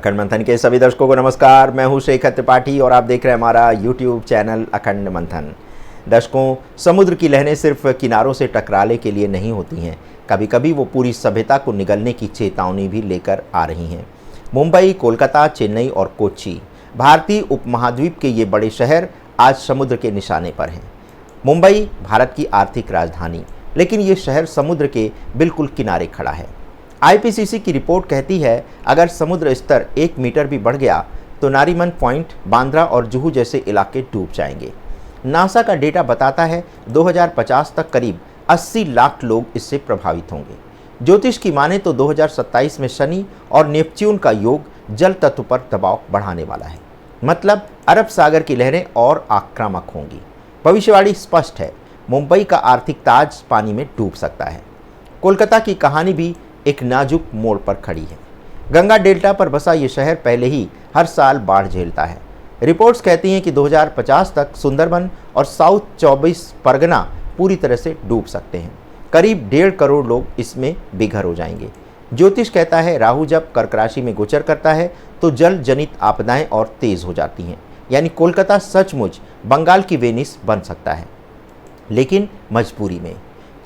अखंड मंथन के सभी दर्शकों को नमस्कार। मैं हूं शेखर त्रिपाठी और आप देख रहे हैं हमारा यूट्यूब चैनल अखंड मंथन। दर्शकों, समुद्र की लहरें सिर्फ किनारों से टकराने के लिए नहीं होती हैं, कभी कभी वो पूरी सभ्यता को निगलने की चेतावनी भी लेकर आ रही हैं। मुंबई, कोलकाता, चेन्नई और कोच्चि, भारतीय उपमहाद्वीप के ये बड़े शहर आज समुद्र के निशाने पर हैं। मुंबई भारत की आर्थिक राजधानी, लेकिन ये शहर समुद्र के बिल्कुल किनारे खड़ा है। आईपीसीसी की रिपोर्ट कहती है, अगर समुद्र स्तर 1 मीटर भी बढ़ गया तो नारीमन पॉइंट, बांद्रा और जुहू जैसे इलाके डूब जाएंगे। नासा का डेटा बताता है 2050 तक करीब 80 लाख लोग इससे प्रभावित होंगे। ज्योतिष की माने तो 2027 में शनि और नेपच्यून का योग जल तत्व पर दबाव बढ़ाने वाला है, मतलब अरब सागर की लहरें और आक्रामक होंगी। भविष्यवाणी स्पष्ट है, मुंबई का आर्थिक ताज पानी में डूब सकता है। कोलकाता की कहानी भी एक नाजुक मोड़ पर खड़ी है। गंगा डेल्टा पर बसा ये शहर पहले ही हर साल बाढ़ झेलता है। रिपोर्ट्स कहती हैं कि 2050 तक सुंदरबन और साउथ 24 परगना पूरी तरह से डूब सकते हैं। करीब 1.5 करोड़ लोग इसमें बेघर हो जाएंगे। ज्योतिष कहता है, राहु जब कर्क राशि में गोचर करता है तो जल जनित आपदाएं और तेज हो जाती हैं, यानी कोलकाता सचमुच बंगाल की वेनिस बन सकता है, लेकिन मजबूरी में।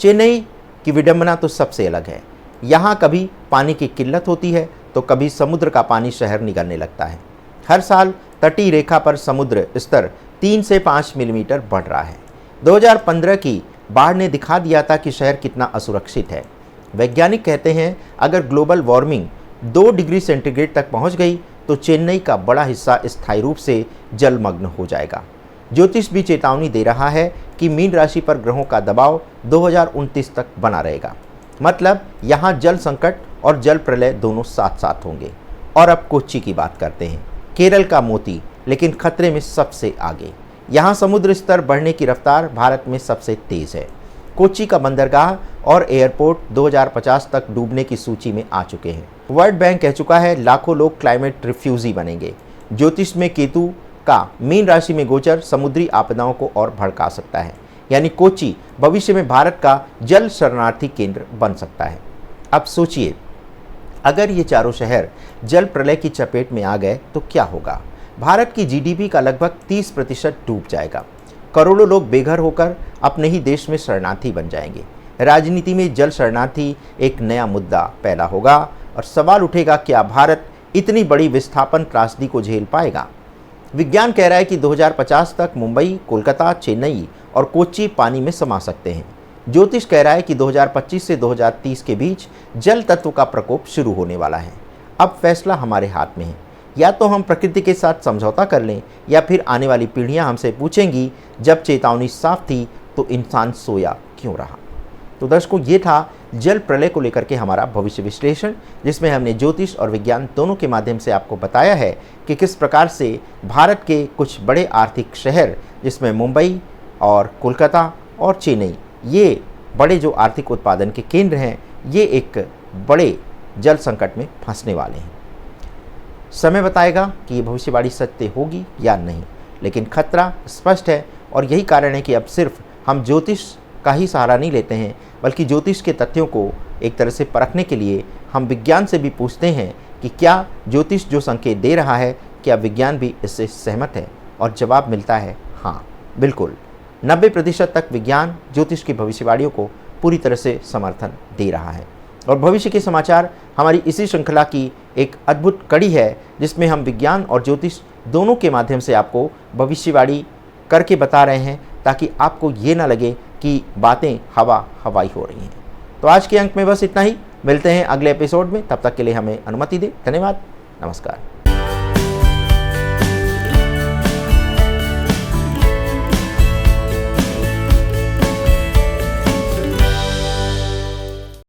चेन्नई की विडंबना तो सबसे अलग है। यहाँ कभी पानी की किल्लत होती है तो कभी समुद्र का पानी शहर निगलने लगता है। हर साल तटीय रेखा पर समुद्र स्तर 3 से 5 मिलीमीटर बढ़ रहा है। 2015 की बाढ़ ने दिखा दिया था कि शहर कितना असुरक्षित है। वैज्ञानिक कहते हैं, अगर ग्लोबल वार्मिंग 2 डिग्री सेंटीग्रेड तक पहुँच गई तो चेन्नई का बड़ा हिस्सा स्थायी रूप से जलमग्न हो जाएगा। ज्योतिष भी चेतावनी दे रहा है कि मीन राशि पर ग्रहों का दबाव 2029 तक बना रहेगा, मतलब यहाँ जल संकट और जल प्रलय दोनों साथ साथ होंगे। और अब कोच्चि की बात करते हैं, केरल का मोती, लेकिन खतरे में सबसे आगे। यहाँ समुद्र स्तर बढ़ने की रफ्तार भारत में सबसे तेज है। कोच्चि का बंदरगाह और एयरपोर्ट 2050 तक डूबने की सूची में आ चुके हैं। वर्ल्ड बैंक कह चुका है, लाखों लोग क्लाइमेट रिफ्यूजी बनेंगे। ज्योतिष में केतु का मीन राशि में गोचर समुद्री आपदाओं को और भड़का सकता है, यानी कोच्चि भविष्य में भारत का जल शरणार्थी केंद्र बन सकता है। अब सोचिए, अगर ये चारों शहर जल प्रलय की चपेट में आ गए तो क्या होगा। भारत की जीडीपी का लगभग 30% डूब जाएगा। करोड़ों लोग बेघर होकर अपने ही देश में शरणार्थी बन जाएंगे। राजनीति में जल शरणार्थी एक नया मुद्दा पैदा होगा और सवाल उठेगा, क्या भारत इतनी बड़ी विस्थापन त्रासदी को झेल पाएगा। विज्ञान कह रहा है कि 2050 तक मुंबई, कोलकाता, चेन्नई और कोच्चि पानी में समा सकते हैं। ज्योतिष कह रहा है कि 2025 से 2030 के बीच जल तत्व का प्रकोप शुरू होने वाला है। अब फैसला हमारे हाथ में है, या तो हम प्रकृति के साथ समझौता कर लें या फिर आने वाली पीढ़ियां हमसे पूछेंगी, जब चेतावनी साफ थी तो इंसान सोया क्यों रहा। तो दर्शकों, ये था जल प्रलय को लेकर के हमारा भविष्य विश्लेषण, जिसमें हमने ज्योतिष और विज्ञान दोनों के माध्यम से आपको बताया है कि किस प्रकार से भारत के कुछ बड़े आर्थिक शहर, जिसमें मुंबई और कोलकाता और चेन्नई, ये बड़े जो आर्थिक उत्पादन के केंद्र हैं, ये एक बड़े जल संकट में फंसने वाले हैं। समय बताएगा कि ये भविष्यवाणी सत्य होगी या नहीं, लेकिन खतरा स्पष्ट है और यही कारण है कि अब सिर्फ हम ज्योतिष का ही सहारा नहीं लेते हैं, बल्कि ज्योतिष के तथ्यों को एक तरह से परखने के लिए हम विज्ञान से भी पूछते हैं कि क्या ज्योतिष जो संकेत दे रहा है, क्या विज्ञान भी इससे सहमत है। और जवाब मिलता है हाँ, बिल्कुल 90% तक विज्ञान ज्योतिष की भविष्यवाणियों को पूरी तरह से समर्थन दे रहा है। और भविष्य के समाचार हमारी इसी श्रृंखला की एक अद्भुत कड़ी है, जिसमें हम विज्ञान और ज्योतिष दोनों के माध्यम से आपको भविष्यवाणी करके बता रहे हैं, ताकि आपको ये ना लगे कि बातें हवाई हो रही हैं। तो आज के अंक में बस इतना ही। मिलते हैं अगले एपिसोड में, तब तक के लिए हमें अनुमति दें। धन्यवाद, नमस्कार।